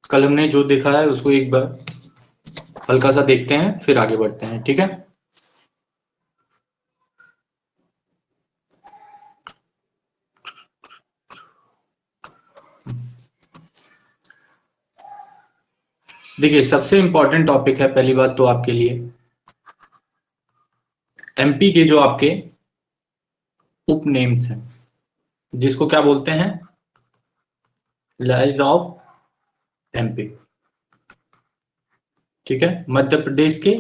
कल हमने जो देखा है उसको एक बार हल्का सा देखते हैं, फिर आगे बढ़ते हैं। ठीक है, देखिए सबसे इंपॉर्टेंट टॉपिक है पहली बात तो आपके लिए एमपी के जो आपके उपनेम्स हैं, जिसको क्या बोलते हैं, लाइज ऑफ एमपी। ठीक है, मध्य प्रदेश के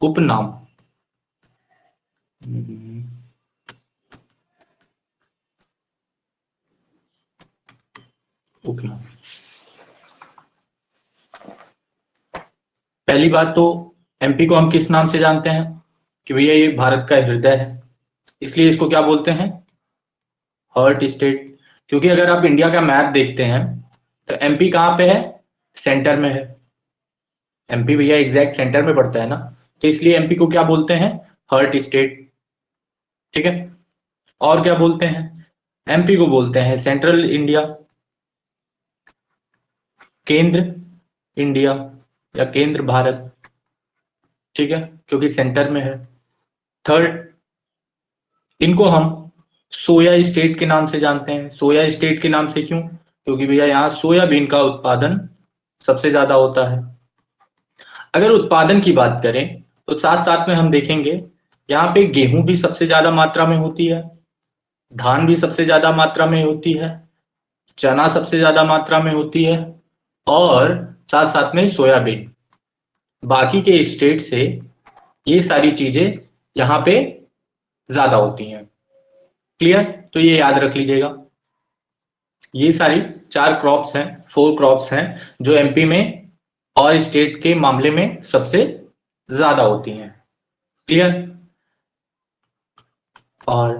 उपनाम। उपनाम, पहली बात तो एमपी को हम किस नाम से जानते हैं कि भैया ये भारत का हृदय है, इसलिए इसको क्या बोलते हैं, हर्ट स्टेट। क्योंकि अगर आप इंडिया का मैप देखते हैं तो एमपी कहाँ पे है, सेंटर में है। एमपी भैया एग्जैक्ट सेंटर में पड़ता है ना, तो इसलिए एमपी को क्या बोलते हैं, हर्ट स्टेट। ठीक है, और क्या बोलते हैं, एमपी को बोलते हैं सेंट्रल इंडिया, केंद्र इंडिया या केंद्र भारत। ठीक है, क्योंकि सेंटर में है। थर्ड, इनको हम सोया स्टेट के नाम से जानते हैं। सोया स्टेट के नाम से क्यों, क्योंकि भैया यहाँ सोयाबीन का उत्पादन सबसे ज्यादा होता है। अगर उत्पादन की बात करें तो साथ साथ में हम देखेंगे यहाँ पे गेहूं भी सबसे ज्यादा मात्रा में होती है, धान भी सबसे ज्यादा मात्रा में होती है, चना सबसे ज्यादा मात्रा में होती है, और साथ साथ में सोयाबीन। बाकी के स्टेट से ये सारी चीजें यहाँ पे ज्यादा होती हैं। क्लियर, तो ये याद रख लीजिएगा। ये सारी 4 क्रॉप्स हैं, 4 क्रॉप्स हैं जो एमपी में और स्टेट के मामले में सबसे ज्यादा होती हैं। क्लियर, और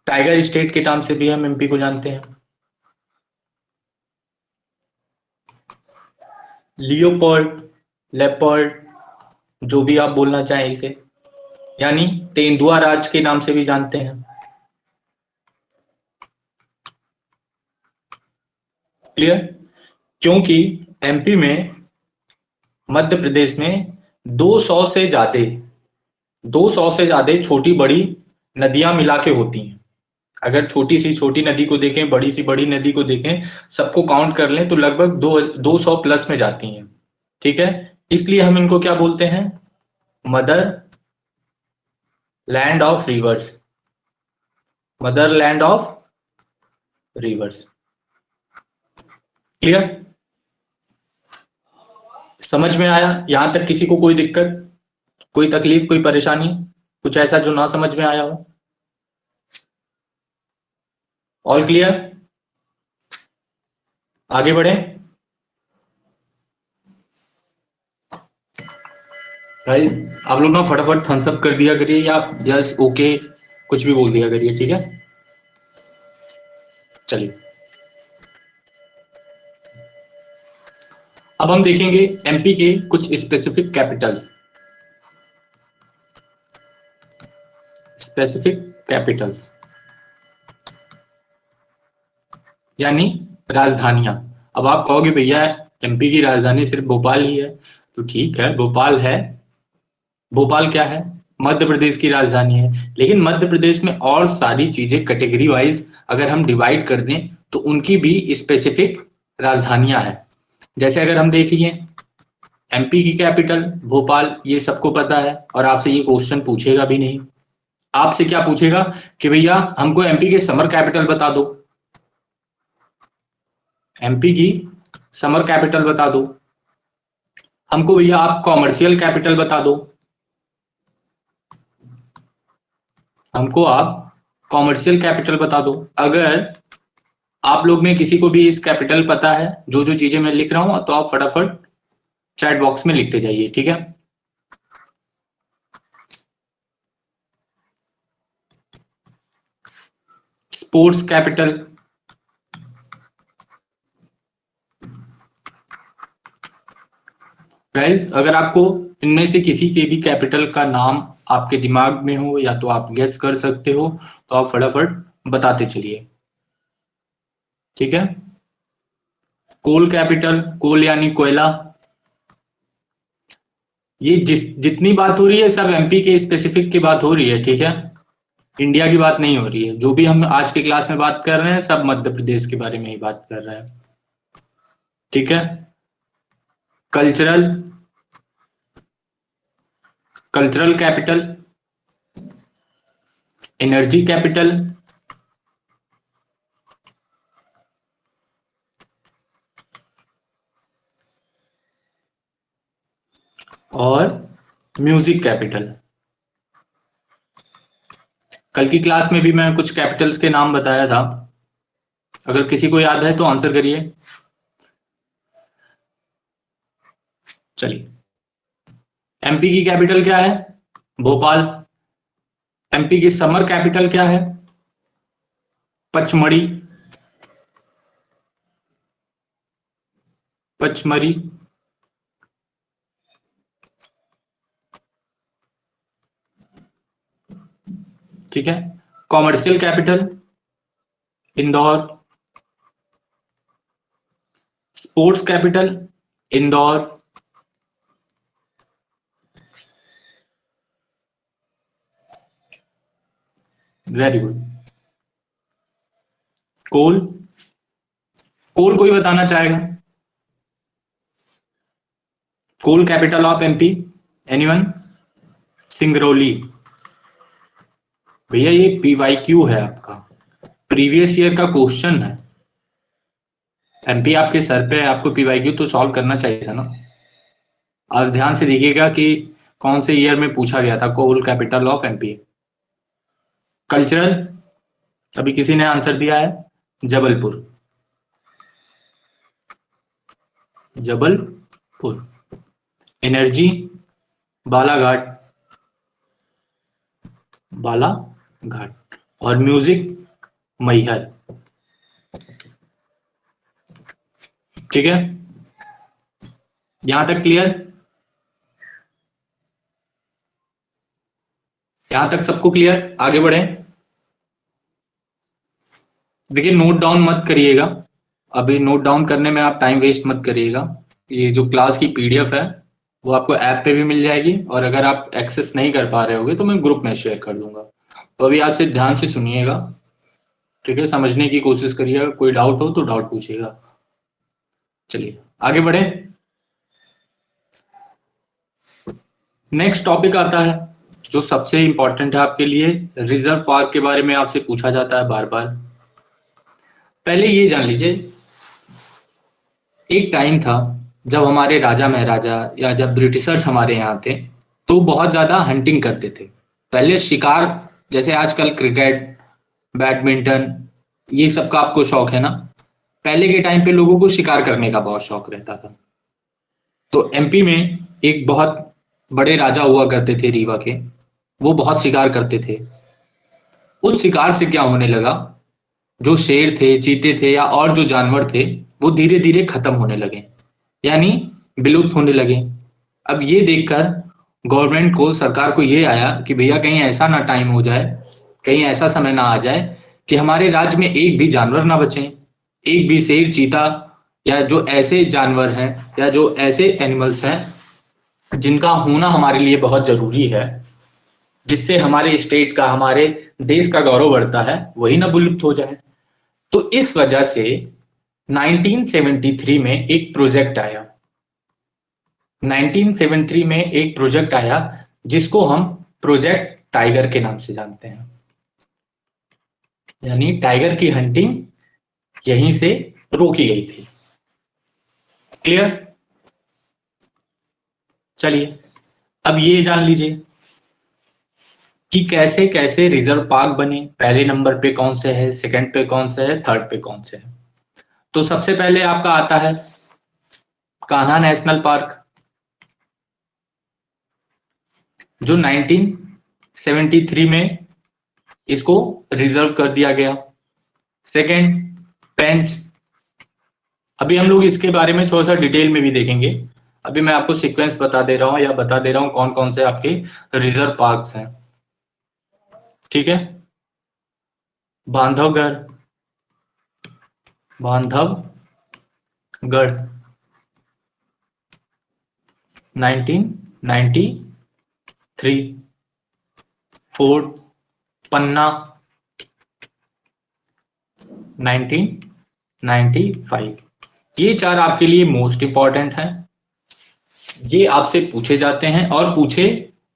टाइगर स्टेट के नाम से भी हम एमपी को जानते हैं, लियोपोल्ड, लेपर्ड, जो भी आप बोलना चाहें इसे, यानी तेंदुआ राज के नाम से भी जानते हैं। क्लियर, क्योंकि एमपी में, मध्य प्रदेश में 200 से ज्यादा 200 से ज्यादा छोटी बड़ी नदियां मिला के होती हैं। अगर छोटी सी छोटी नदी को देखें, बड़ी सी बड़ी नदी को देखें, सबको काउंट कर लें तो लगभग 200 प्लस में जाती हैं। ठीक है, इसलिए हम इनको क्या बोलते हैं, mother land of reverse, mother land of reverse. Clear, समझ में आया यहां तक? किसी को कोई दिक्कत, कोई तकलीफ, कोई परेशानी, कुछ ऐसा जो ना समझ में आया हो? ऑल क्लियर, आगे बढ़े गाइस। आप लोग ना फटाफट थम्स अप कर दिया करिए या यस ओके कुछ भी बोल दिया करिए। ठीक है, चलिए अब हम देखेंगे एमपी के कुछ स्पेसिफिक कैपिटल्स। स्पेसिफिक कैपिटल्स यानी राजधानियां। अब आप कहोगे भैया एमपी की राजधानी सिर्फ भोपाल ही है, तो ठीक है भोपाल है। भोपाल क्या है, मध्य प्रदेश की राजधानी है, लेकिन मध्य प्रदेश में और सारी चीजें कैटेगरी वाइज अगर हम डिवाइड कर दें तो उनकी भी स्पेसिफिक राजधानियां हैं। जैसे अगर हम देख लिए एमपी की कैपिटल भोपाल, ये सबको पता है और आपसे ये क्वेश्चन पूछेगा भी नहीं। आपसे क्या पूछेगा कि भैया हमको एमपी के समर कैपिटल बता दो, एमपी की समर कैपिटल बता दो। हमको भैया आप कॉमर्शियल कैपिटल बता दो, हमको आप कॉमर्शियल कैपिटल बता दो। अगर आप लोग में किसी को भी इस कैपिटल पता है, जो जो चीजें मैं लिख रहा हूं, तो आप फटाफट चैट बॉक्स में लिखते जाइए। ठीक है, स्पोर्ट्स कैपिटल, गाइस अगर आपको इनमें से किसी के भी कैपिटल का नाम आपके दिमाग में हो या तो आप गेस कर सकते हो, तो आप फटाफट बताते चलिए। ठीक है, कोल कैपिटल, कोल यानी कोयला। ये जितनी बात हो रही है सब एमपी के स्पेसिफिक की बात हो रही है, ठीक है, इंडिया की बात नहीं हो रही है। जो भी हम आज की क्लास में बात कर रहे हैं सब मध्य प्रदेश के बारे में ही बात कर रहे हैं, ठीक है। Cultural, cultural capital, energy capital, और म्यूजिक कैपिटल। कल की क्लास में भी मैं कुछ कैपिटल्स के नाम बताया था, अगर किसी को याद है तो आंसर करिए। चलिए, एमपी की कैपिटल क्या है? भोपाल। एमपी की समर कैपिटल क्या है? पचमढ़ी, पचमढ़ी। ठीक है। Commercial capital Indore. Sports capital Indore. Very good. Coal, coal कोई बताना चाहेगा? Coal capital of MP, anyone? Singrauli. भैया ये पीवाईक्यू है आपका, प्रीवियस ईयर का क्वेश्चन है। एमपी आपके सर पे है, आपको पीवाईक्यू तो सॉल्व करना चाहिए था ना। आज ध्यान से देखिएगा कि कौन से ईयर में पूछा गया था कोल कैपिटल ऑफ एमपी। कल्चरल, अभी किसी ने आंसर दिया है, जबलपुर, जबलपुर। एनर्जी, बालाघाट, बालाघाट। और म्यूजिक, मैहर। ठीक है, यहां तक क्लियर? यहां तक सबको क्लियर? आगे बढ़े। देखिए, नोट डाउन मत करिएगा, अभी नोट डाउन करने में आप टाइम वेस्ट मत करिएगा। ये जो क्लास की पीडीएफ है वो आपको ऐप पे भी मिल जाएगी, और अगर आप एक्सेस नहीं कर पा रहे होगे तो मैं ग्रुप में शेयर कर दूंगा। तो अभी आपसे ध्यान से सुनिएगा, ठीक है, समझने की कोशिश करिएगा, कोई डाउट हो तो डाउट पूछिएगा। चलिए आगे बढ़े। नेक्स्ट टॉपिक आता है जो सबसे इंपॉर्टेंट है आपके लिए, रिजर्व पार्क के बारे में आपसे पूछा जाता है बार बार। पहले ये जान लीजिए, एक टाइम था जब हमारे राजा महाराजा या जब ब्रिटिशर्स हमारे यहाँ थे तो बहुत ज्यादा हंटिंग करते थे। पहले शिकार, जैसे आजकल क्रिकेट, बैडमिंटन, ये सब का आपको शौक है ना, पहले के टाइम पे लोगों को शिकार करने का बहुत शौक रहता था। तो एमपी में एक बहुत बड़े राजा हुआ करते थे रीवा के, वो बहुत शिकार करते थे। उस शिकार से क्या होने लगा, जो शेर थे, चीते थे, या और जो जानवर थे, वो धीरे धीरे खत्म होने लगे, यानी विलुप्त होने लगे। अब ये देखकर गवर्नमेंट को, सरकार को ये आया कि भैया कहीं ऐसा ना टाइम हो जाए, कहीं ऐसा समय ना आ जाए कि हमारे राज्य में एक भी जानवर ना बचे, एक भी शेर, चीता, या जो ऐसे जानवर हैं या जो ऐसे एनिमल्स हैं जिनका होना हमारे लिए बहुत जरूरी है, जिससे हमारे स्टेट का, हमारे देश का गौरव बढ़ता है, वही ना विलुप्त हो जाए। तो इस वजह से 1973 में एक प्रोजेक्ट आया, 1973 में एक प्रोजेक्ट आया जिसको हम प्रोजेक्ट टाइगर के नाम से जानते हैं, यानी टाइगर की हंटिंग यहीं से रोकी गई थी। क्लियर? चलिए अब ये जान लीजिए कि कैसे कैसे रिजर्व पार्क बने, पहले नंबर पे कौन से है, सेकंड पे कौन से है, थर्ड पे कौन से है। तो सबसे पहले आपका आता है कान्हा नेशनल पार्क, जो 1973 में इसको रिजर्व कर दिया गया। सेकंड, पेंच। अभी हम लोग इसके बारे में थोड़ा सा डिटेल में भी देखेंगे, अभी मैं आपको सीक्वेंस बता दे रहा हूं या बता दे रहा हूं कौन कौन से आपके रिजर्व पार्क्स हैं, ठीक है। बांधवगढ़, बांधवगढ़, गढ़ 1993, फोर्ट पन्ना 1995। ये चार आपके लिए मोस्ट इंपॉर्टेंट हैं, ये आपसे पूछे जाते हैं और पूछे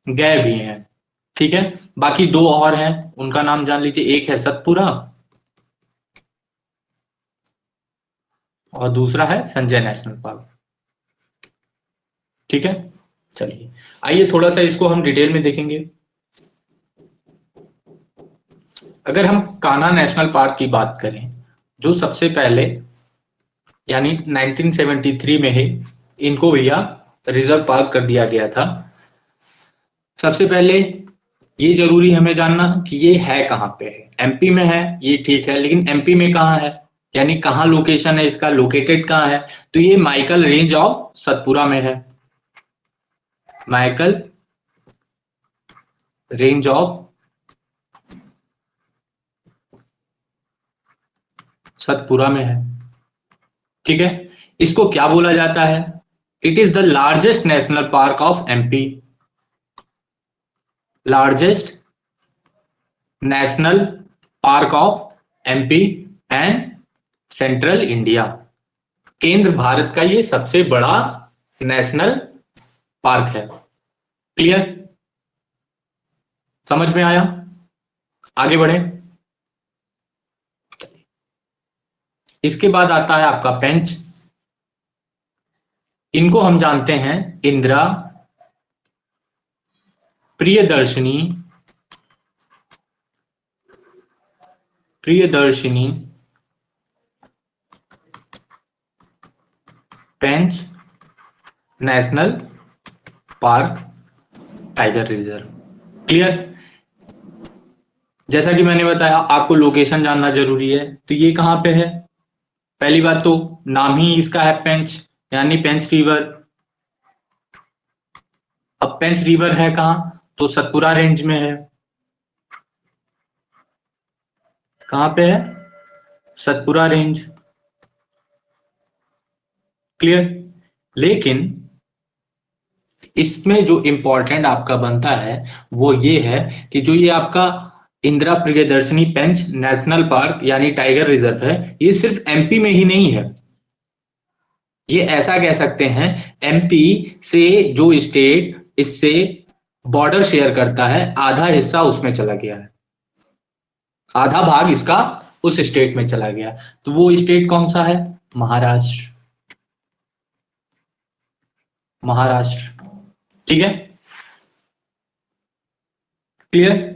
गए भी हैं। ठीक है, बाकी दो और हैं, उनका नाम जान लीजिए। एक है सतपुरा और दूसरा है संजय नेशनल पार्क। ठीक है, चलिए आइए थोड़ा सा इसको हम डिटेल में देखेंगे। अगर हम कान्हा नेशनल पार्क की बात करें, जो सबसे पहले यानी 1973 में ही इनको भैया रिजर्व पार्क कर दिया गया था। सबसे पहले ये जरूरी हमें जानना कि ये है कहाँ पे है। एमपी में है, ये ठीक है, लेकिन एमपी में कहाँ है, यानी कहाँ लोकेशन है इसका, लोकेटेड कहाँ है? तो ये माइकल रेंज ऑफ सतपुरा में है। माइकल रेंज ऑफ सतपुरा में है। ठीक है, इसको क्या बोला जाता है? It is the largest national park of MP. Largest national park of MP and central India. केंद्र भारत का ये सबसे बड़ा नेशनल पार्क है। क्लियर, समझ में आया? आगे बढ़े। इसके बाद आता है आपका पेंच। इनको हम जानते हैं Indira Priyadarshini Priyadarshini Pench national park tiger reserve. Clear, जैसा कि मैंने बताया आपको लोकेशन जानना जरूरी है। तो ये कहां पे है? पहली बात तो नाम ही इसका है पेंच, यानी पेंच रिवर। अब पेंच रिवर है कहां? तो सतपुरा रेंज में है। कहां पे है? सतपुरा रेंज। क्लियर, लेकिन इसमें जो इंपॉर्टेंट आपका बनता है वो ये है कि जो ये आपका इंदिरा प्रियदर्शनी पेंच नेशनल पार्क यानी टाइगर रिजर्व है, ये सिर्फ एमपी में ही नहीं है। ये ऐसा कह सकते हैं एमपी से जो स्टेट इससे बॉर्डर शेयर करता है, आधा हिस्सा उसमें चला गया है, आधा भाग इसका उस स्टेट में चला गया। तो वो स्टेट कौन सा है? महाराष्ट्र। महाराष्ट्र। ठीक है, क्लियर।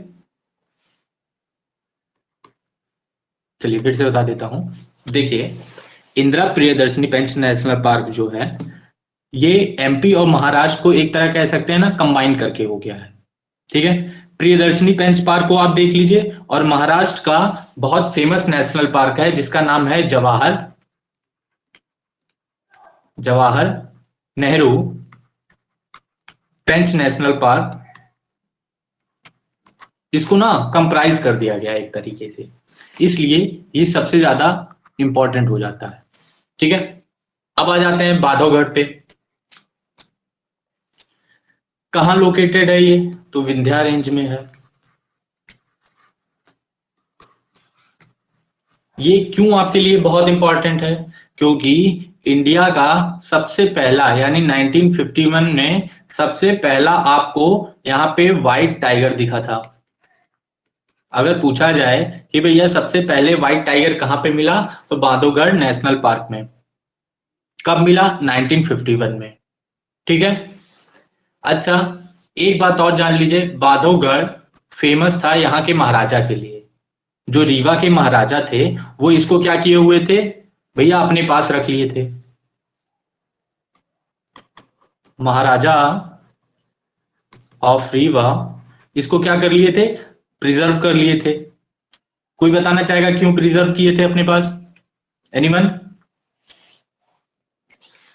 चलिए फिर से बता देता हूं। देखिए, इंदिरा प्रियदर्शनी पेंच नेशनल पार्क जो है, ये एमपी और महाराष्ट्र को एक तरह कह सकते हैं ना, कंबाइन करके हो गया है। ठीक है, प्रियदर्शनी पेंच पार्क को आप देख लीजिए, और महाराष्ट्र का बहुत फेमस नेशनल पार्क है जिसका नाम है जवाहर नेहरू पेंच नेशनल पार्क। इसको ना कंप्राइज कर दिया गया एक तरीके से, इसलिए ये सबसे ज्यादा इंपॉर्टेंट हो जाता है। ठीक है, अब आ जाते हैं बांधवगढ़ पे। कहां लोकेटेड है ये? तो विंध्या रेंज में है। ये क्यों आपके लिए बहुत इंपॉर्टेंट है? क्योंकि इंडिया का सबसे पहला यानी 1951 में सबसे पहला आपको यहाँ पे व्हाइट टाइगर दिखा था। अगर पूछा जाए कि भैया सबसे पहले व्हाइट टाइगर कहां पे मिला, तो बांधवगढ़ नेशनल पार्क में। कब मिला? 1951 में। ठीक है, अच्छा एक बात और जान लीजिए, बांधवगढ़ फेमस था यहाँ के महाराजा के लिए। जो रीवा के महाराजा थे वो इसको क्या किए हुए थे भैया, अपने पास रख लिए थे। महाराजा ऑफ रीवा इसको क्या कर लिए थे? प्रिजर्व कर लिए थे। कोई बताना चाहेगा क्यों प्रिजर्व किए थे अपने पास? एनीवन?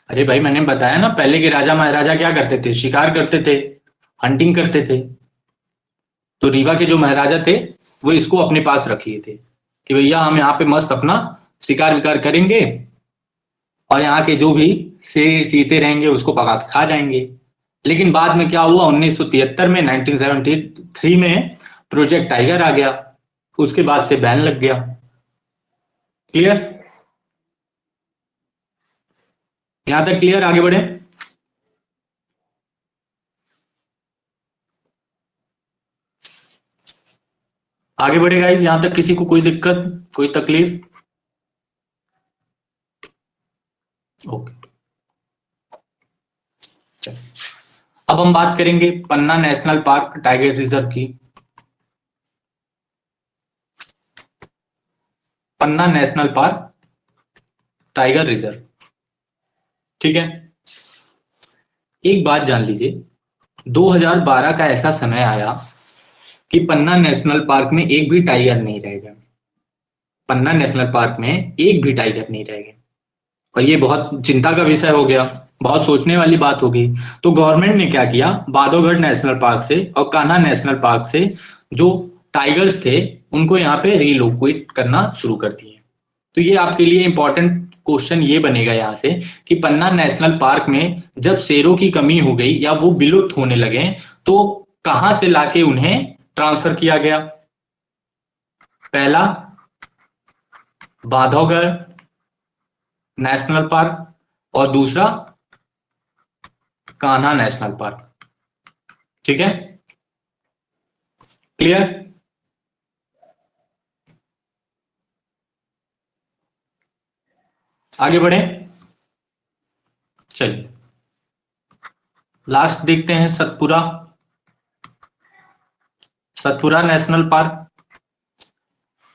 अरे भाई मैंने बताया ना, पहले के राजा महाराजा क्या करते थे? शिकार करते थे, हंटिंग करते थे। तो रीवा के जो महाराजा थे वो इसको अपने पास रख लिए थे कि भैया हम यहाँ पे मस्त अपना शिकार विकार करेंगे और यहाँ के जो भी शेर चीते रहेंगे उसको पका के खा जाएंगे। लेकिन बाद में क्या हुआ, 1973 में, 1973 में प्रोजेक्ट टाइगर आ गया, उसके बाद से बैन लग गया। क्लियर? यहां तक क्लियर? आगे बढ़े। आगे बढ़े गाइस, यहां तक किसी को कोई दिक्कत, कोई तकलीफ? ओके, चलो अब हम बात करेंगे पन्ना नेशनल पार्क टाइगर रिजर्व की। पन्ना नेशनल पार्क टाइगर रिजर्व, ठीक है। एक बात जान लीजिए, 2012 का ऐसा समय आया कि पन्ना नेशनल पार्क में एक भी टाइगर नहीं रहेगा। पन्ना नेशनल पार्क में एक भी टाइगर नहीं रहेगा, और ये बहुत चिंता का विषय हो गया, बहुत सोचने वाली बात हो गई। तो गवर्नमेंट ने क्या किया, बांधवगढ़ नेशनल पार्क से और कान्हा नेशनल पार्क से जो टाइगर्स थे उनको यहाँ पे रिलोकेट करना शुरू कर दिए। तो ये आपके लिए इंपॉर्टेंट क्वेश्चन ये बनेगा यहाँ से कि पन्ना नेशनल पार्क में जब शेरों की कमी हो गई या वो विलुप्त होने लगे तो कहां से लाके उन्हें ट्रांसफर किया गया? पहला बांधवगढ़ नेशनल पार्क और दूसरा कान्हा नेशनल पार्क, ठीक है। क्लियर? आगे बढ़े, चलिए लास्ट देखते हैं सतपुरा। सतपुरा नेशनल पार्क,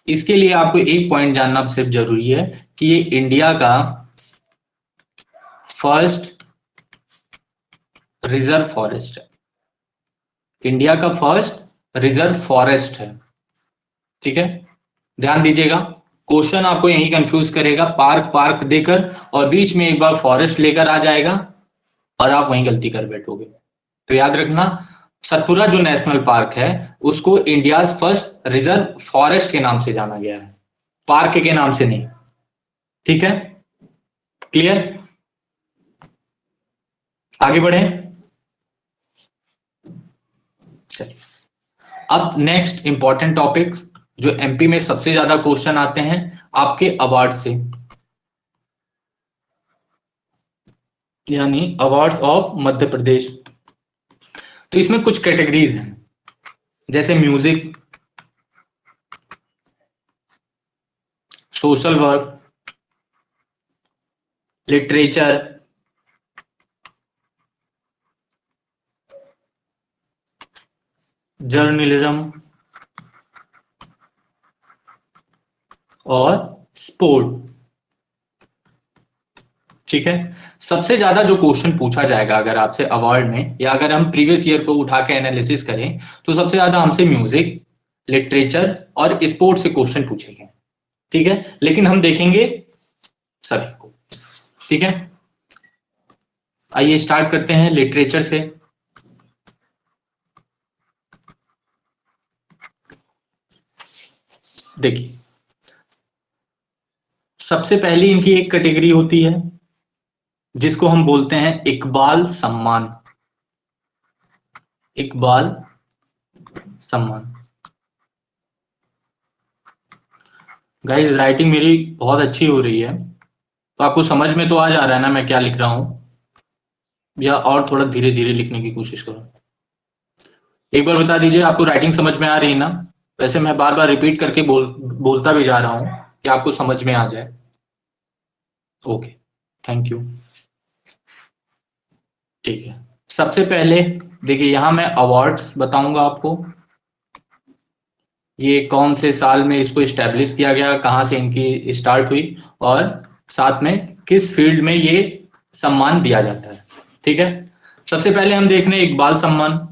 इसके लिए आपको एक पॉइंट जानना सिर्फ जरूरी है कि ये इंडिया का फर्स्ट रिजर्व फॉरेस्ट है। इंडिया का फर्स्ट रिजर्व फॉरेस्ट है, ठीक है। ध्यान दीजिएगा, क्वेश्चन आपको यही कंफ्यूज करेगा, पार्क पार्क देकर और बीच में एक बार फॉरेस्ट लेकर आ जाएगा और आप वहीं गलती कर बैठोगे। तो याद रखना, सतपुरा जो नेशनल पार्क है उसको इंडिया फर्स्ट रिजर्व फॉरेस्ट के नाम से जाना गया है, पार्क के नाम से नहीं, ठीक है। क्लियर? आगे बढ़े, चलिए अब नेक्स्ट इंपॉर्टेंट टॉपिक्स जो एमपी में सबसे ज्यादा क्वेश्चन आते हैं आपके अवार्ड से, यानी अवार्ड्स ऑफ मध्य प्रदेश। तो इसमें कुछ कैटेगरीज हैं, जैसे music, social work, literature, journalism और स्पोर्ट, ठीक है। सबसे ज्यादा जो क्वेश्चन पूछा जाएगा अगर आपसे अवार्ड में, या अगर हम प्रीवियस ईयर को उठा के एनालिसिस करें तो सबसे ज्यादा हमसे म्यूजिक, लिटरेचर और स्पोर्ट से क्वेश्चन पूछेंगे, ठीक है। लेकिन हम देखेंगे सभी को, ठीक है। आइए स्टार्ट करते हैं लिटरेचर से। देखिए, सबसे पहली इनकी एक कैटेगरी होती है जिसको हम बोलते हैं इकबाल सम्मान। इकबाल सम्मान। गाइस राइटिंग मेरी बहुत अच्छी हो रही है, तो आपको समझ में तो आ जा रहा है ना मैं क्या लिख रहा हूं, या और थोड़ा धीरे धीरे लिखने की कोशिश करो? एक बार बता दीजिए आपको राइटिंग समझ में आ रही है ना? वैसे मैं बार बार रिपीट करके बोलता भी जा रहा हूं कि आपको समझ में आ जाए। Okay, thank you. ठीक है, सबसे पहले देखिए यहां मैं अवार्ड्स बताऊंगा आपको, ये कौन से साल में इसको इस्टेब्लिश किया गया, कहां से इनकी स्टार्ट हुई, और साथ में किस फील्ड में ये सम्मान दिया जाता है, ठीक है। सबसे पहले हम देख रहे हैं इकबाल सम्मान।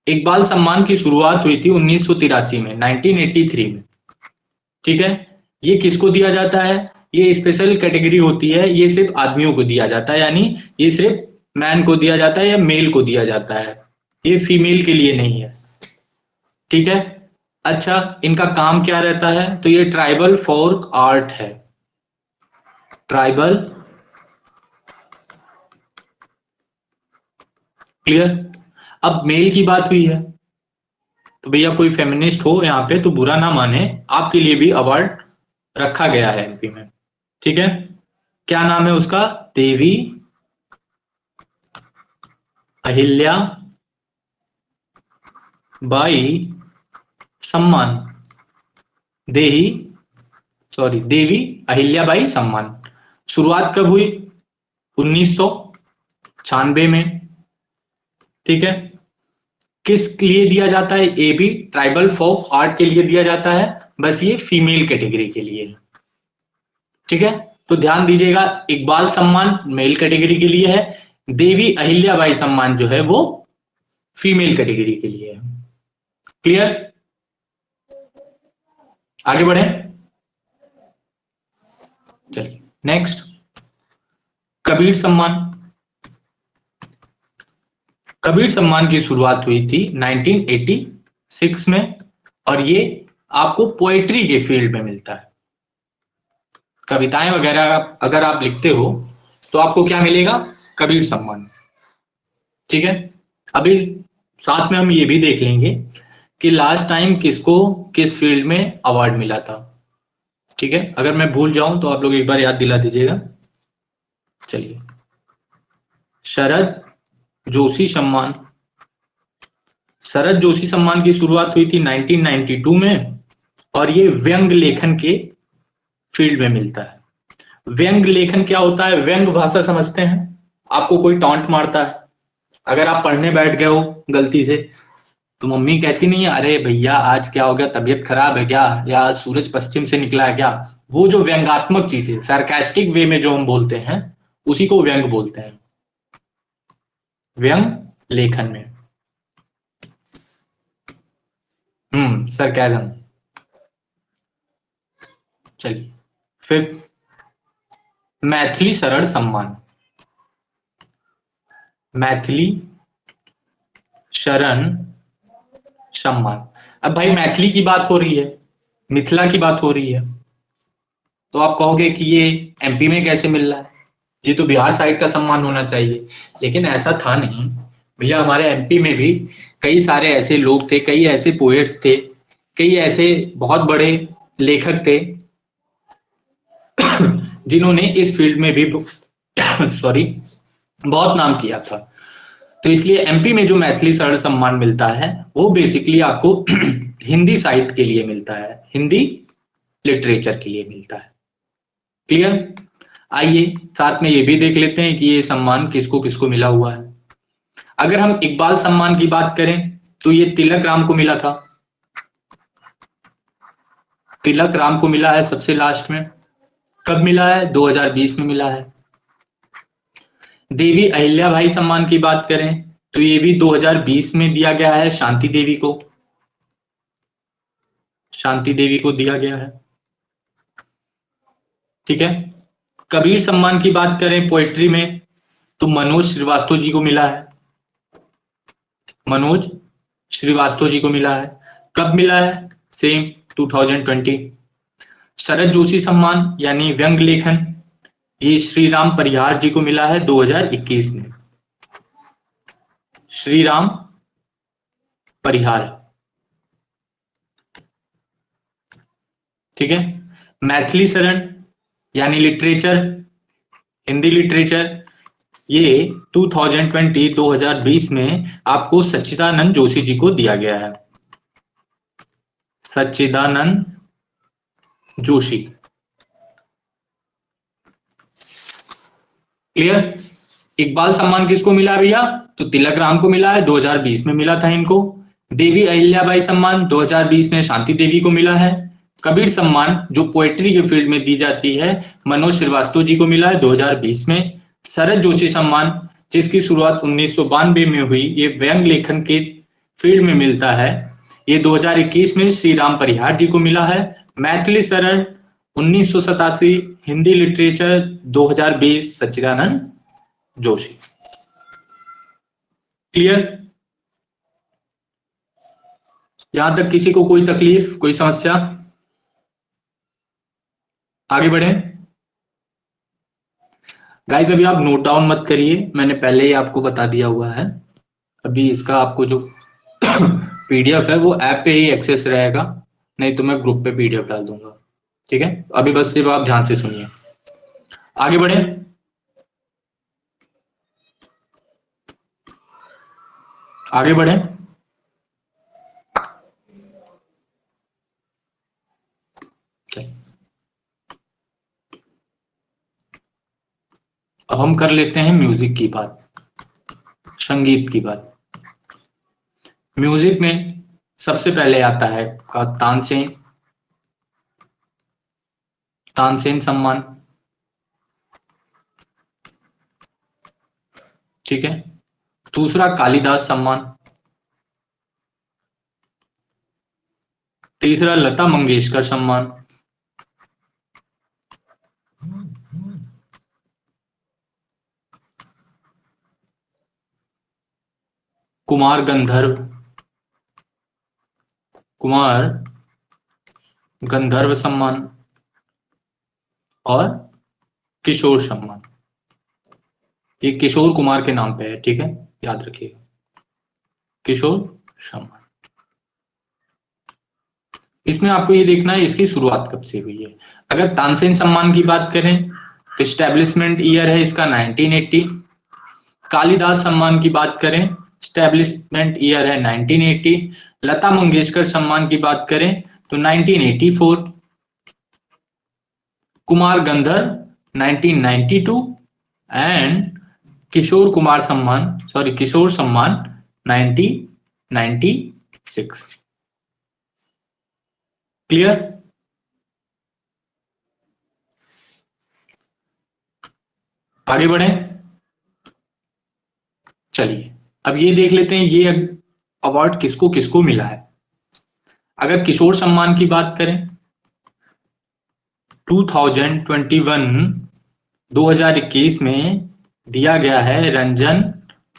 इकबाल सम्मान की शुरुआत हुई थी 1983 में, 1983 में, ठीक है। ये किसको दिया जाता है? ये स्पेशल कैटेगरी होती है, ये सिर्फ आदमियों को दिया जाता है, यानी ये सिर्फ मैन को दिया जाता है या मेल को दिया जाता है, ये फीमेल के लिए नहीं है, ठीक है। अच्छा, इनका काम क्या रहता है? तो ये ट्राइबल फोक आर्ट है, ट्राइबल क्लियर। अब मेल की बात हुई है, तो भैया कोई फेमिनिस्ट हो यहाँ पे तो बुरा ना माने, आपके लिए भी अवार्ड रखा गया है एमपी में, ठीक है। क्या नाम है उसका? देवी अहिल्या बाई सम्मान। देही सॉरी देवी अहिल्याबाई सम्मान। शुरुआत कब हुई? 1996 में, ठीक है। किस लिए दिया जाता है? ये भी ट्राइबल फोक आर्ट के लिए दिया जाता है, बस ये फीमेल कैटेगरी के लिए है, ठीक है। तो ध्यान दीजिएगा, इकबाल सम्मान मेल कैटेगरी के लिए है, देवी अहिल्याबाई सम्मान जो है वो फीमेल कैटेगरी के लिए है। क्लियर? आगे बढ़े, चलिए नेक्स्ट। कबीर सम्मान। कबीर सम्मान की शुरुआत हुई थी 1986 में, और ये आपको पोएट्री के फील्ड में मिलता है। कविताएं वगैरह अगर आप लिखते हो तो आपको क्या मिलेगा? कबीर सम्मान, ठीक है। अभी साथ में हम ये भी देख लेंगे कि लास्ट टाइम किसको किस फील्ड में अवार्ड मिला था, ठीक है। अगर मैं भूल जाऊं तो आप लोग एक बार याद दिला दीजिएगा। चलिए, शरद जोशी सम्मान। शरद जोशी सम्मान की शुरुआत हुई थी 1992 में, और ये व्यंग लेखन के फील्ड में मिलता है। व्यंग लेखन क्या होता है? व्यंग भाषा समझते हैं? आपको कोई टॉन्ट मारता है, अगर आप पढ़ने बैठ गए हो गलती से, तो मम्मी कहती नहीं है अरे भैया आज क्या हो गया, तबीयत खराब है क्या, या आज सूरज पश्चिम से निकला है क्या। वो जो व्यंगात्मक चीज है, सार्कास्टिक वे में जो हम बोलते हैं, उसी को व्यंग बोलते हैं, व्यंग लेखन में। सरकाजम। चलिए, फिर मैथिली शरण सम्मान। मैथिली शरण सम्मान। अब भाई मैथिली की बात हो रही है, मिथिला की बात हो रही है, तो आप कहोगे कि ये एमपी में कैसे मिल रहा है, ये तो बिहार साइड का सम्मान होना चाहिए। लेकिन ऐसा था नहीं भैया, हमारे एमपी में भी कई सारे ऐसे लोग थे, कई ऐसे पोएट्स थे, कई ऐसे बहुत बड़े लेखक थे जिन्होंने इस फील्ड में भी सॉरी बहुत नाम किया था। तो इसलिए एमपी में जो मैथिली शरण सम्मान मिलता है वो बेसिकली आपको हिंदी साहित्य के लिए मिलता है, हिंदी लिटरेचर के लिए मिलता है। क्लियर? आइए साथ में ये भी देख लेते हैं कि ये सम्मान किसको किसको मिला हुआ है। अगर हम इकबाल सम्मान की बात करें तो ये तिलक राम को मिला था, तिलक राम को मिला है सबसे लास्ट में। कब मिला है? 2020 में मिला है। देवी अहिल्याबाई सम्मान की बात करें तो ये भी 2020 में दिया गया है, शांति देवी को, शांति देवी को दिया गया है, ठीक है। कबीर सम्मान की बात करें पोएट्री में तो मनोज श्रीवास्तव जी को मिला है, मनोज श्रीवास्तव जी को मिला है। कब मिला है? सेम 2020। शरद जोशी सम्मान यानी व्यंग लेखन, ये श्री राम परिहार जी को मिला है 2021 में, श्री राम परिहार, ठीक है। मैथिली शरण यानी लिटरेचर, हिंदी लिटरेचर, ये 2020 में आपको सच्चिदानंद जोशी जी को दिया गया है, सच्चिदानंद जोशी। क्लियर? इकबाल सम्मान किसको मिला भैया? तो तिलक राम को मिला है, 2020 में मिला था इनको। देवी अहिल्याबाई सम्मान 2020 में शांति देवी को मिला है। कबीर सम्मान जो पोएट्री के फील्ड में दी जाती है, मनोज श्रीवास्तव जी को मिला है 2020 में। शरद जोशी सम्मान जिसकी शुरुआत 1992 में हुई, ये व्यंग लेखन के फील्ड में मिलता है, ये 2021 में श्री राम परिहार जी को मिला है। मैथिली शरण 1987, हिंदी लिटरेचर 2020 सच्चिदानंद जोशी। क्लियर? यहां तक किसी को कोई तकलीफ, कोई समस्या? आगे बढ़े गाइस। अभी आप नोट डाउन मत करिए, मैंने पहले ही आपको बता दिया हुआ है। अभी इसका आपको जो पीडीएफ है वो ऐप पे ही एक्सेस रहेगा, नहीं तो मैं ग्रुप पे पीडीएफ डाल दूंगा। ठीक है, अभी बस सिर्फ आप ध्यान से सुनिए। आगे बढ़े। आगे बढ़े। अब हम कर लेते हैं म्यूजिक की बात, संगीत की बात। म्यूजिक में सबसे पहले आता है का तानसेन, तानसेन सम्मान। ठीक है, दूसरा कालिदास सम्मान, तीसरा लता मंगेशकर सम्मान, कुमार गंधर्व, कुमार गंधर्व सम्मान, और किशोर सम्मान। ये किशोर कुमार के नाम पे है, ठीक है, याद रखिएगा, किशोर सम्मान। इसमें आपको ये देखना है इसकी शुरुआत कब से हुई है। अगर तानसेन सम्मान की बात करें तो स्टैब्लिशमेंट ईयर है इसका 1980। कालिदास सम्मान की बात करें, स्टैब्लिशमेंट ईयर है 1980। लता मंगेशकर सम्मान की बात करें तो 1984। कुमार गंधर्व 1992 एंड किशोर कुमार सम्मान, सॉरी किशोर सम्मान 1996। क्लियर। आगे बढ़े। चलिए अब ये देख लेते हैं ये अवार्ड किसको किसको मिला है। अगर किशोर सम्मान की बात करें 2021 2021 में दिया गया है रंजन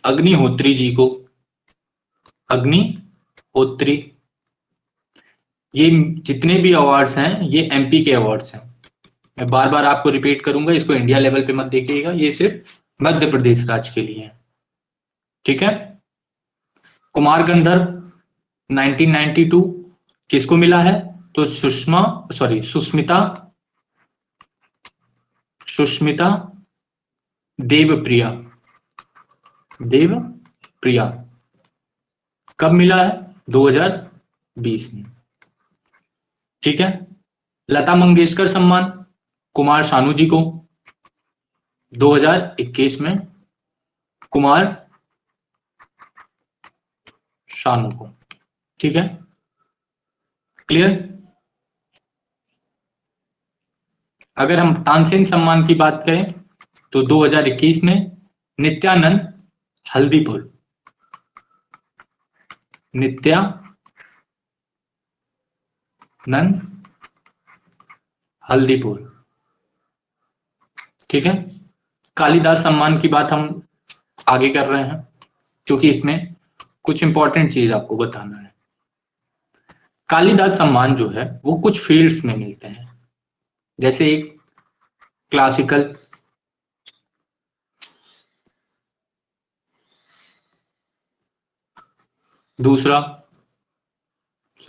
अग्निहोत्री जी को। अग्निहोत्री। ये जितने भी अवार्ड्स हैं ये एमपी के अवार्ड्स हैं। मैं बार बार आपको रिपीट करूंगा, इसको इंडिया लेवल पे मत देखिएगा, ये सिर्फ मध्य प्रदेश राज्य के लिए है। ठीक है। कुमार गंधर्व 1992 किसको मिला है तो सुष्मिता सुष्मिता देवप्रिया, देवप्रिया। कब मिला है 2020 में। ठीक है। लता मंगेशकर सम्मान कुमार शानू जी को 2021 में, कुमार शानू को। ठीक है, क्लियर। अगर हम तानसेन सम्मान की बात करें तो 2021 में नित्यानंद हल्दीपुर, नित्यानंद हल्दीपुर। ठीक है। कालिदास सम्मान की बात हम आगे कर रहे हैं क्योंकि इसमें कुछ इंपॉर्टेंट चीज आपको बताना है। कालिदास सम्मान जो है वो कुछ फील्ड्स में मिलते हैं, जैसे एक क्लासिकल, दूसरा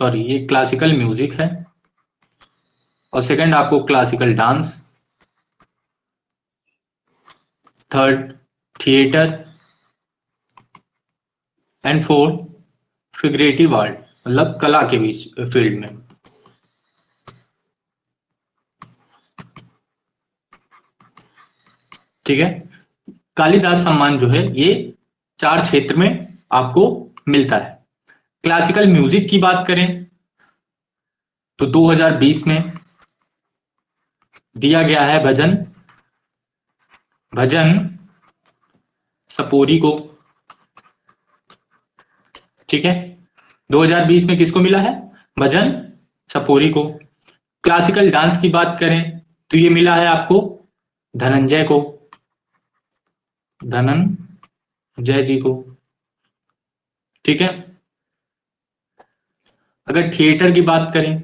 सॉरी ये क्लासिकल म्यूजिक है, और सेकंड आपको classical dance, third theatre, and fourth figurative art, मतलब कला के बीच फील्ड में। ठीक है। कालिदास सम्मान जो है ये 4 क्षेत्र में आपको मिलता है। क्लासिकल म्यूजिक की बात करें तो 2020 में दिया गया है भजन, भजन सपोरी को। ठीक है, 2020 में किसको मिला है भजन सपोरी को। क्लासिकल डांस की बात करें तो ये मिला है आपको धनंजय को, धनंजय जी को। ठीक है। अगर थिएटर की बात करें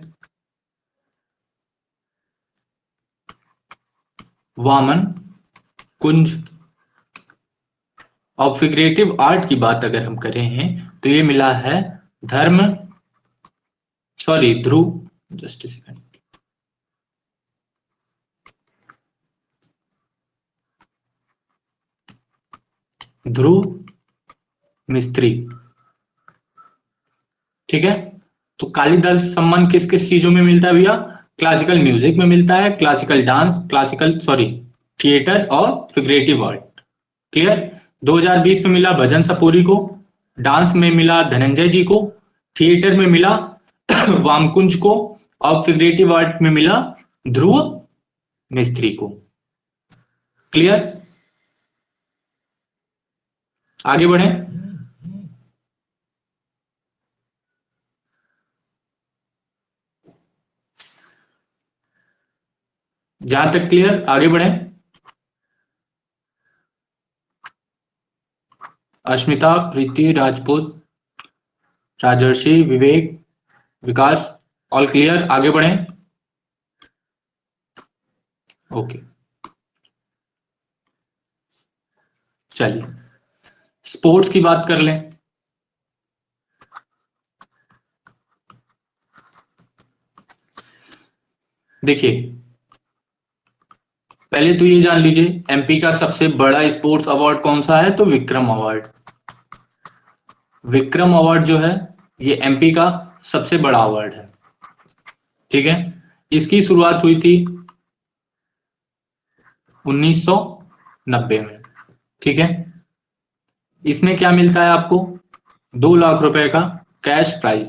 वामन कुंज और फिगरेटिव आर्ट की बात अगर हम करें हैं तो ये मिला है ध्रुव, जस्ट सेकंड, ध्रुव मिस्त्री। ठीक है, तो कालिदास सम्मान किस किस चीजों में मिलता है भैया? क्लासिकल म्यूजिक में मिलता है, क्लासिकल डांस, थिएटर और फिगरेटिव आर्ट। क्लियर? 2020 में मिला भजन सपोरी को, डांस में मिला धनंजय जी को, थिएटर में मिला वामकुंज को, और फिगरेटिव आर्ट में मिला ध्रुव मिस्त्री को। क्लियर? आगे बढ़े। जहां तक क्लियर, आगे बढ़े। अस्मिता, प्रीति, राजपूत, राजर्षि, विवेक, विकास, ऑल क्लियर, आगे बढ़े। ओके, चलिए स्पोर्ट्स की बात कर लें। देखिए, पहले तो ये जान लीजिए एमपी का सबसे बड़ा स्पोर्ट्स अवार्ड कौन सा है, तो विक्रम अवार्ड। विक्रम अवार्ड जो है ये एमपी का सबसे बड़ा अवार्ड है। ठीक है, इसकी शुरुआत हुई थी 1990 में। ठीक है, इसमें क्या मिलता है आपको? 2 लाख रुपए का कैश प्राइज।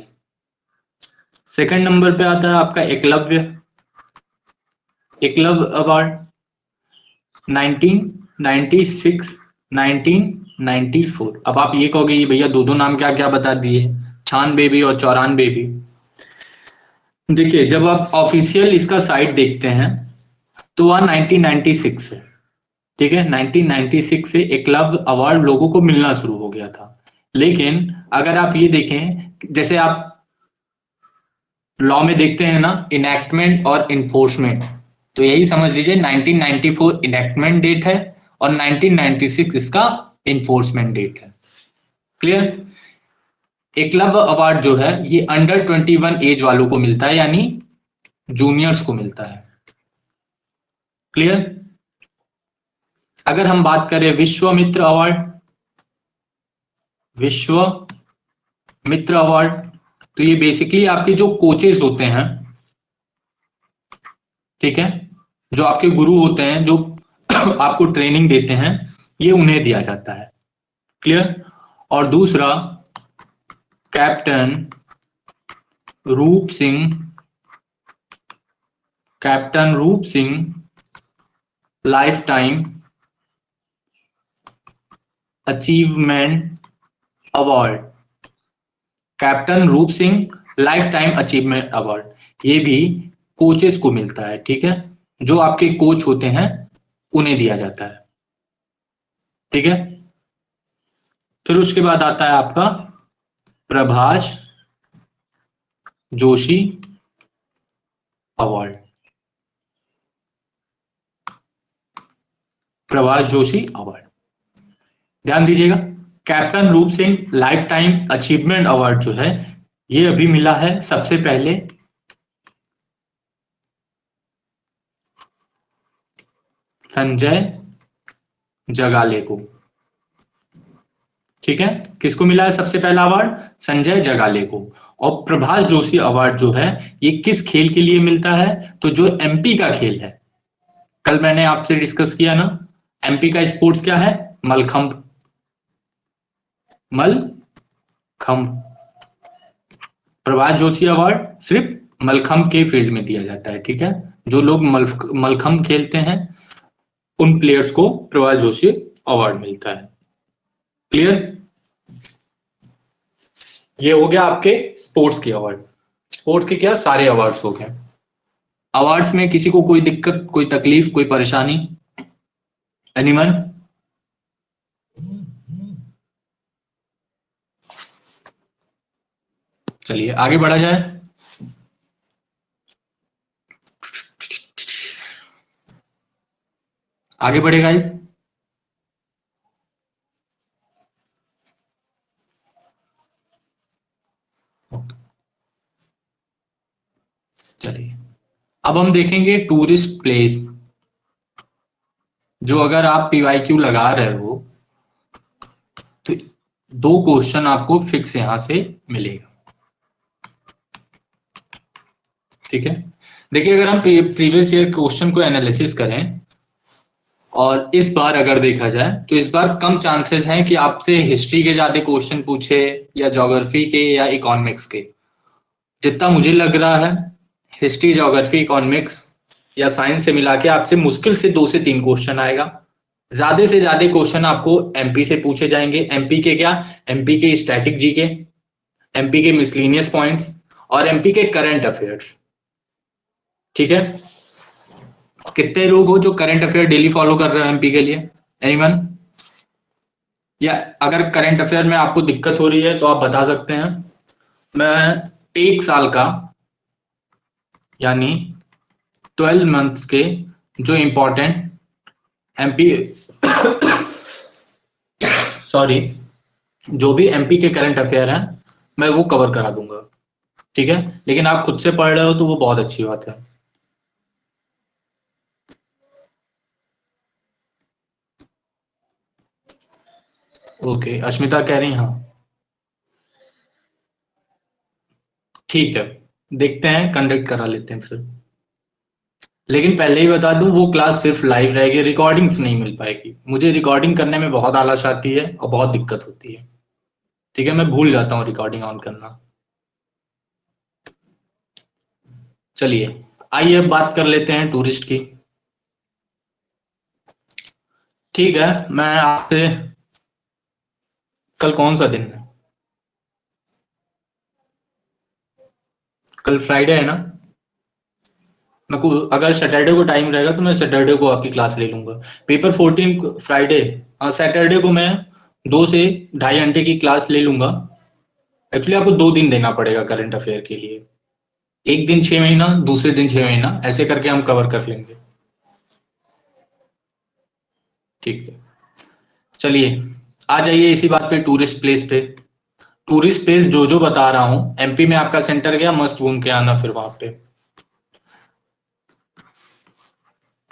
सेकंड नंबर पे आता है आपका एकलव्य, एकलव्य अवार्ड 1996, 1994। अब आप ये कहोगे ये भैया दो दो नाम क्या क्या बता दिए, छान बेबी और चौरान बेबी। देखिए, जब आप ऑफिशियल इसका साइट देखते हैं तो वह 1996 है। ठीक है, 1996 से एकलव्य अवार्ड लोगों को मिलना शुरू हो गया था। लेकिन अगर आप ये देखें, जैसे आप लॉ में देखते हैं ना, इनैक्टमेंट और इन्फोर्समेंट, तो यही समझ लीजिए 1994 इनैक्टमेंट डेट है और 1996 इसका इन्फोर्समेंट डेट है। क्लियर? एकलव्य अवार्ड जो है ये अंडर 21 एज वालों को मिलता है, यानी जूनियर्स को मिलता है। क्लियर? अगर हम बात करें विश्वामित्र अवार्ड, विश्वामित्र अवार्ड, तो ये बेसिकली आपके जो कोचेस होते हैं, ठीक है, जो आपके गुरु होते हैं, जो आपको ट्रेनिंग देते हैं, ये उन्हें दिया जाता है। क्लियर? और दूसरा captain Roop Singh, captain Roop Singh life time achievement award, captain Roop Singh life time achievement award ये भी कोचेस को मिलता है। ठीक है, जो आपके कोच होते हैं उन्हें दिया जाता है। ठीक है, फिर उसके बाद आता है आपका प्रभाष जोशी अवार्ड, प्रभाष जोशी अवार्ड। ध्यान दीजिएगा, captain Roop Singh life time achievement award जो है ये अभी मिला है सबसे पहले संजय जगाले को। ठीक है, किसको मिला है सबसे पहला अवार्ड? संजय जगाले को। और प्रभाष जोशी अवार्ड जो है ये किस खेल के लिए मिलता है? तो जो एमपी का खेल है, कल मैंने आपसे डिस्कस किया ना, एमपी का स्पोर्ट्स क्या है? मलखंभ, मलखंभ। प्रभाष जोशी अवार्ड सिर्फ मलखंभ के फील्ड में दिया जाता है। ठीक है, जो लोग मलखंभ खेलते हैं उन प्लेयर्स को प्रभाष जोशी अवार्ड मिलता है। क्लियर? ये हो गया आपके स्पोर्ट्स के अवार्ड। स्पोर्ट्स के क्या सारे अवार्ड्स हो गए। अवार्ड्स में किसी को कोई दिक्कत, कोई तकलीफ, कोई परेशानी? एनीवन? चलिए आगे बढ़ा जाए। आगे बढ़े गाइस। चलिए अब हम देखेंगे टूरिस्ट प्लेस, जो अगर आप पीवाईक्यू लगा रहे हो तो 2 क्वेश्चन आपको फिक्स यहां से मिलेगा। ठीक है, देखिए अगर हम प्रीवियस ईयर क्वेश्चन को एनालिसिस करें और इस बार अगर देखा जाए तो इस बार कम चांसेस हैं कि आपसे हिस्ट्री के ज्यादा क्वेश्चन पूछे या ज्योग्राफी के या इकोनॉमिक्स के। जितना मुझे लग रहा है हिस्ट्री, ज्योग्राफी, इकोनॉमिक्स या साइंस से मिला के आपसे मुश्किल से 2 से 3 क्वेश्चन आएगा। ज्यादा से ज्यादा क्वेश्चन आपको एमपी से पूछे जाएंगे। एमपी के क्या? एमपी के स्टैटिक जीके, एमपी के मिसलिनियस पॉइंट्स और एमपी के करंट अफेयर्स। ठीक है, कितने लोग हो जो करंट अफेयर डेली फॉलो कर रहे हो एमपी के लिए? एनीवन? या अगर करंट अफेयर में आपको दिक्कत हो रही है तो आप बता सकते हैं। मैं 1 साल का यानी 12 मंथ्स के जो इंपॉर्टेंट एमपी सॉरी जो भी एमपी के करंट अफेयर हैं मैं वो कवर करा दूंगा। ठीक है, लेकिन आप खुद से पढ़ रहे हो तो वो बहुत अच्छी बात है। ओके, अश्मिता कह रही हाँ, ठीक है, देखते हैं, कंडक्ट करा लेते हैं फिर। लेकिन पहले ही बता दूं वो क्लास सिर्फ लाइव रहेगी, रिकॉर्डिंग्स नहीं मिल पाएगी। मुझे रिकॉर्डिंग करने में बहुत आलस आती है और बहुत दिक्कत होती है। ठीक है, मैं भूल जाता हूँ रिकॉर्डिंग ऑन करना। चलिए आइए अब बात कर लेते हैं टूरिस्ट की। ठीक है, मैं आपसे, कल कौन सा दिन है? कल फ्राइडे है ना? मैं को अगर सैटरडे को टाइम रहेगा तो मैं सैटरडे को आपकी क्लास ले लूंगा। पेपर 14 फ्राइडे, हाँ सैटरडे को मैं 2 से 2.5 घंटे की क्लास ले लूंगा। एक्चुअली आपको 2 दिन देना पड़ेगा करंट अफेयर के लिए, एक दिन 6 महीना, दूसरे दिन 6 महीना, ऐसे करके हम कवर कर लेंगे। ठीक है, चलिए आ जाइए इसी बात पे, टूरिस्ट प्लेस पे। टूरिस्ट प्लेस जो जो बता रहा हूँ एमपी में आपका सेंटर गया, मस्त घूम के आना फिर वहां पे।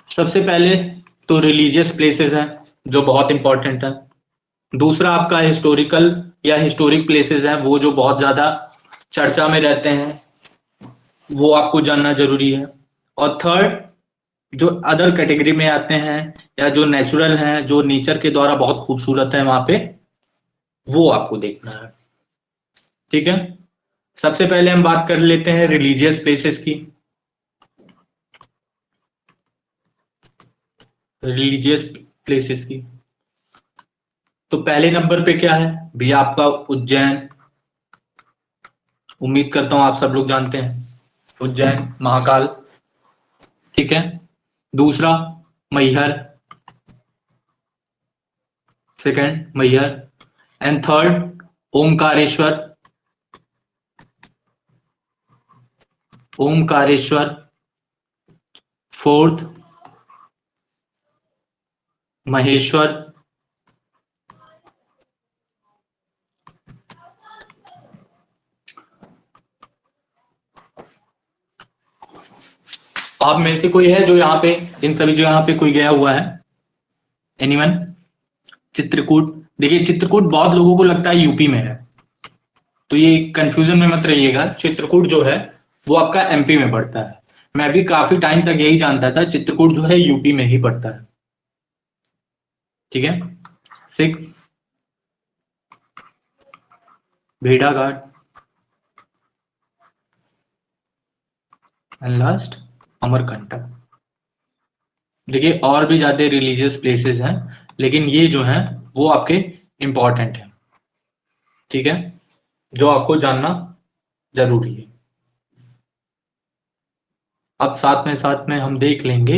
सबसे पहले तो रिलीजियस प्लेसेस हैं जो बहुत इंपॉर्टेंट है। दूसरा आपका हिस्टोरिकल या हिस्टोरिक प्लेसेस हैं वो जो बहुत ज्यादा चर्चा में रहते हैं, वो आपको जानना जरूरी है। और थर्ड, जो अदर कैटेगरी में आते हैं या जो नेचुरल हैं, जो नेचर के द्वारा बहुत खूबसूरत है वहां पे, वो आपको देखना है। ठीक है, सबसे पहले हम बात कर लेते हैं रिलीजियस प्लेसेस की। रिलीजियस प्लेसेस की तो पहले नंबर पे क्या है भैया? आपका उज्जैन। उम्मीद करता हूं आप सब लोग जानते हैं उज्जैन महाकाल। ठीक है, दूसरा Maihar, second Maihar, and third Omkareshwar. Omkareshwar, fourth Maheshwar, आप में से कोई है जो यहाँ पे, इन सभी जो यहाँ पे कोई गया हुआ है? एनीवन? चित्रकूट, देखिए चित्रकूट बहुत लोगों को लगता है यूपी में है, तो ये कंफ्यूजन में मत रहिएगा। चित्रकूट जो है वो आपका एमपी में पड़ता है। मैं भी काफी टाइम तक यही जानता था, चित्रकूट जो है यूपी में ही पड़ता है। ठीक है, 6 भेड़ा घाट, एंड लास्ट अमरकंटक। देखिए और भी ज्यादा रिलीजियस प्लेसेस हैं, लेकिन ये जो हैं वो आपके इंपॉर्टेंट हैं। ठीक है, जो आपको जानना जरूरी है। अब साथ में हम देख लेंगे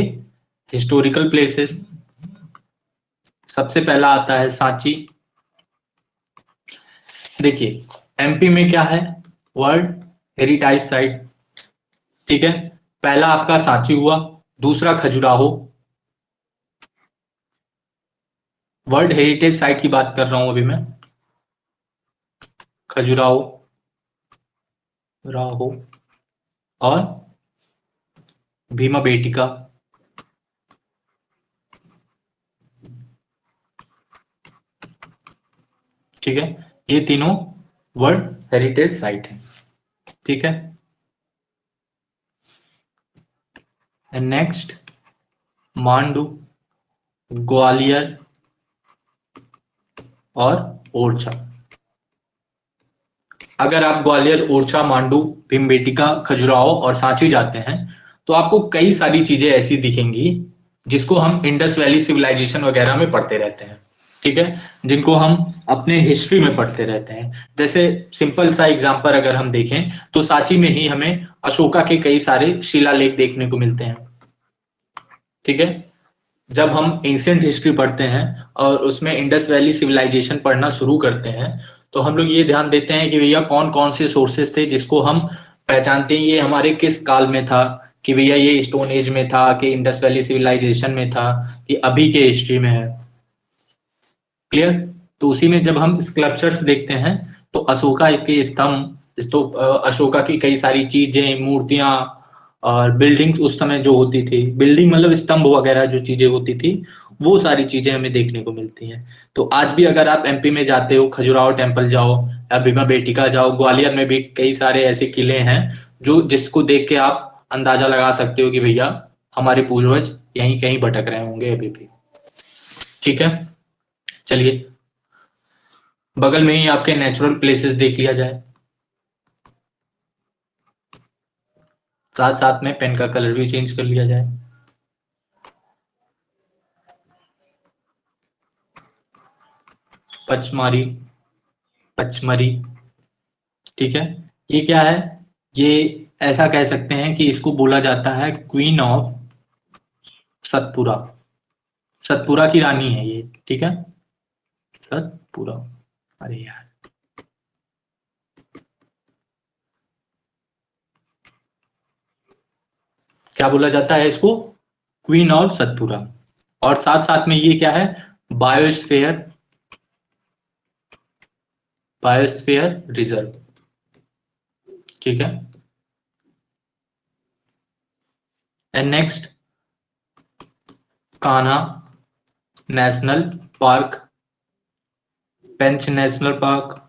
हिस्टोरिकल प्लेसेस। सबसे पहला आता है सांची। देखिए एमपी में क्या है? World heritage site. ठीक है, पहला आपका सांची हुआ, दूसरा खजुराहो। वर्ल्ड हेरिटेज साइट की बात कर रहा हूं अभी मैं। खजुराहो, राहो और भीमा बेटिका, ठीक है, ये तीनों वर्ल्ड हेरिटेज साइट है, ठीक है। एंड नेक्स्ट मांडू, ग्वालियर और ओरछा। अगर आप ग्वालियर, ओरछा, मांडू, भीमबेटका, खजुराहो और सांची जाते हैं तो आपको कई सारी चीजें ऐसी दिखेंगी जिसको हम इंडस वैली सिविलाइजेशन वगैरह में पढ़ते रहते हैं, ठीक है, जिनको हम अपने हिस्ट्री में पढ़ते रहते हैं। जैसे सिंपल सा एग्जांपल अगर हम देखें तो सांची में ही हमें अशोका के कई सारे शिलालेख देखने को मिलते हैं, ठीक है। जब हम एंशियंट हिस्ट्री पढ़ते हैं और उसमें इंडस वैली सिविलाइजेशन पढ़ना शुरू करते हैं तो हम लोग ये ध्यान देते हैं कि भैया कौन कौन से सोर्सेस थे जिसको हम पहचानते हैं ये हमारे किस काल में था, कि भैया ये स्टोन एज में था, कि इंडस वैली सिविलाइजेशन में था, कि अभी के हिस्ट्री में है। क्लियर। तो उसी में जब हम स्कल्पचर्स देखते हैं तो अशोका के स्तंभ, तो अशोका की कई सारी चीजें, मूर्तियां और बिल्डिंग्स उस समय जो होती थी, बिल्डिंग मतलब स्तंभ वगैरह जो चीजें होती थी, वो सारी चीजें हमें देखने को मिलती हैं। तो आज भी अगर आप एमपी में जाते हो, खजुराहो टेम्पल जाओ या भीमा बेटिका जाओ, ग्वालियर में भी कई सारे ऐसे किले हैं जो जिसको देख के आप अंदाजा लगा सकते हो कि भैया हमारे पूर्वज यहीं कहीं भटक रहे होंगे अभी भी, ठीक है। चलिए बगल में ही आपके नेचुरल प्लेसेस देख लिया जाए, साथ साथ में पेन का कलर भी चेंज कर लिया जाए। पचमारी, पचमरी, ठीक है, ये क्या है? ये ऐसा कह सकते हैं कि इसको बोला जाता है क्वीन ऑफ सतपुरा, सतपुरा की रानी है ये, ठीक है, सतपुरा। अरे यार, क्या बोला जाता है इसको? Queen of Satpura. और साथ साथ में ये क्या है? बायोस्फीयर, बायोस्फीयर रिजर्व, ठीक है। And next Kanha national park, Pench national park,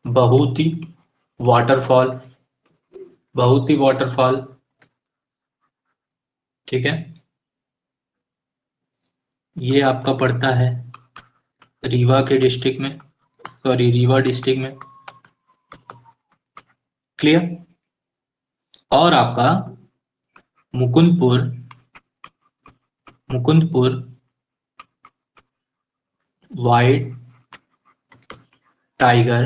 Bahuti waterfall, Bahuti waterfall, ठीक है, ये आपका पड़ता है रीवा के डिस्ट्रिक्ट में, सॉरी रीवा डिस्ट्रिक्ट में, क्लियर। और आपका मुकुंदपुर, मुकुंदपुर वाइट टाइगर,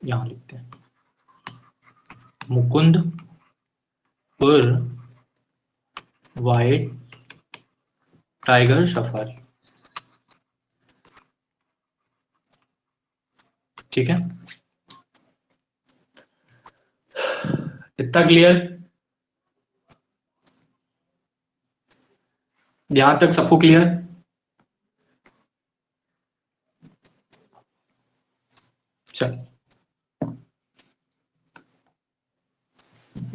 यहां लिखते हैं मुकुंदपुर वाइट टाइगर सफारी, ठीक है। इतना क्लियर? यहां तक सबको क्लियर? चल,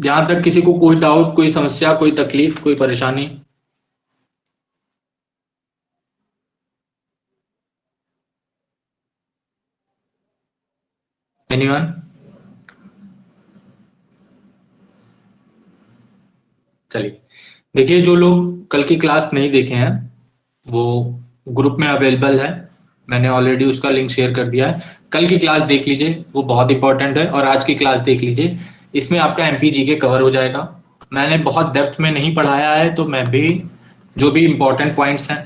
यहां तक किसी को कोई डाउट, कोई समस्या, कोई तकलीफ, कोई परेशानी? एनीवन? चलिए, देखिए जो लोग कल की क्लास नहीं देखे हैं वो ग्रुप में अवेलेबल है, मैंने ऑलरेडी उसका लिंक शेयर कर दिया है। कल की क्लास देख लीजिए, वो बहुत इंपॉर्टेंट है, और आज की क्लास देख लीजिए, इसमें आपका एमपी के कवर हो जाएगा। मैंने बहुत डेप्थ में नहीं पढ़ाया है, तो मैं भी जो भी इंपॉर्टेंट पॉइंट्स हैं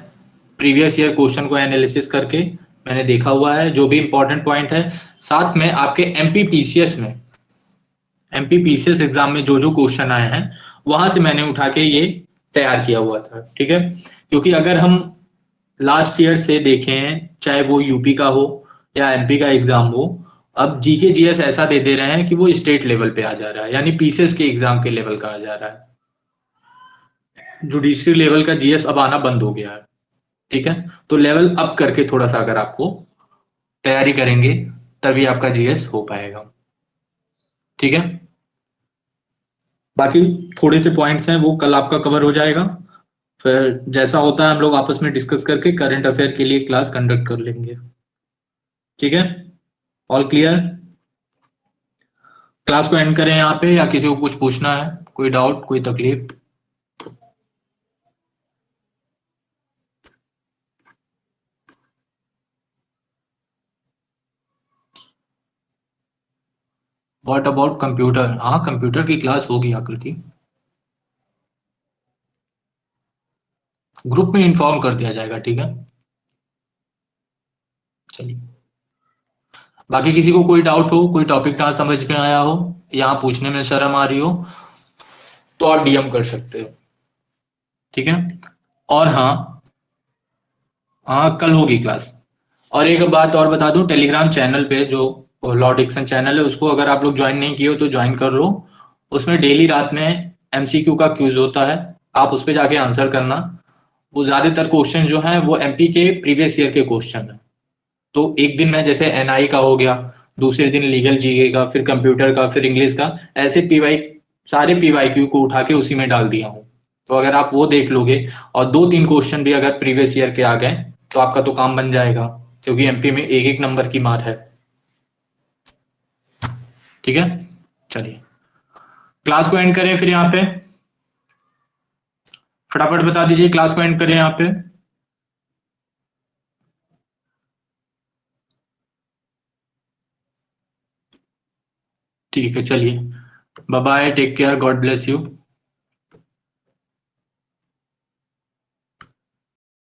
प्रीवियस ईयर क्वेश्चन को एनालिसिस करके मैंने देखा हुआ है, जो भी इंपॉर्टेंट पॉइंट है, साथ में आपके एमपीपीसीएस में, एमपीपीसीएस एग्जाम में जो जो क्वेश्चन आए हैं वहां से मैंने उठा के ये तैयार किया हुआ था, ठीक है। क्योंकि अगर हम लास्ट ईयर से देखें, चाहे वो यूपी का हो या एमपी का एग्जाम हो, अब जीके जीएस ऐसा दे दे रहे हैं कि वो स्टेट लेवल पे आ जा रहा है, यानी पीसीएस के एग्जाम के लेवल का आ जा रहा है। जुडिशरी लेवल का जीएस अब आना बंद हो गया है, ठीक है। तो लेवल अप करके थोड़ा सा अगर आपको तैयारी करेंगे तभी आपका जीएस हो पाएगा। ठीक है, बाकी थोड़े से पॉइंट्स हैं वो कल आपका कवर हो जाएगा। फिर जैसा होता है हम लोग आपस में डिस्कस करके करंट अफेयर के लिए क्लास कंडक्ट कर लेंगे। ठीक है, ऑल क्लियर? क्लास को एंड करें यहाँ पे या किसी को कुछ पूछना है, कोई डाउट, कोई तकलीफ? What about computer? हाँ, कंप्यूटर की क्लास होगी आकृति, ग्रुप में इन्फॉर्म कर दिया जाएगा। ठीक है, चलिए, बाकी किसी को कोई डाउट हो, कोई टॉपिक ना समझ में आया हो, यहाँ पूछने में शर्म आ रही हो, तो आप डीएम कर सकते हो। ठीक है, और हाँ, हाँ कल होगी क्लास। और एक बात और बता दूं, टेलीग्राम चैनल पे जो लॉ डिक्सन चैनल है उसको अगर आप लोग ज्वाइन नहीं किए हो तो ज्वाइन कर लो। उसमें डेली रात में एमसीक्यू का क्यूज होता है, आप उस पे जाके आंसर करना। वो ज्यादातर क्वेश्चन जो हैं वो एमपी के प्रीवियस ईयर के क्वेश्चन है। तो एक दिन में जैसे एनआई का हो गया, दूसरे दिन लीगल जीके का, फिर कंप्यूटर का, फिर इंग्लिश का, ऐसे पीवाई सारे पीवाईक्यू को उठा के उसी में डाल दिया हूँ। तो अगर आप वो देख लोगे और दो तीन क्वेश्चन भी अगर प्रीवियस ईयर के आ गए तो आपका तो काम बन जाएगा, क्योंकि एमपी में एक एक नंबर की मार है। ठीक है, चलिए क्लास को एंड करें फिर यहाँ पे, फटाफट बता दीजिए क्लास को एंड करें यहाँ पे। ठीक है, चलिए, bye bye, take care, God bless you.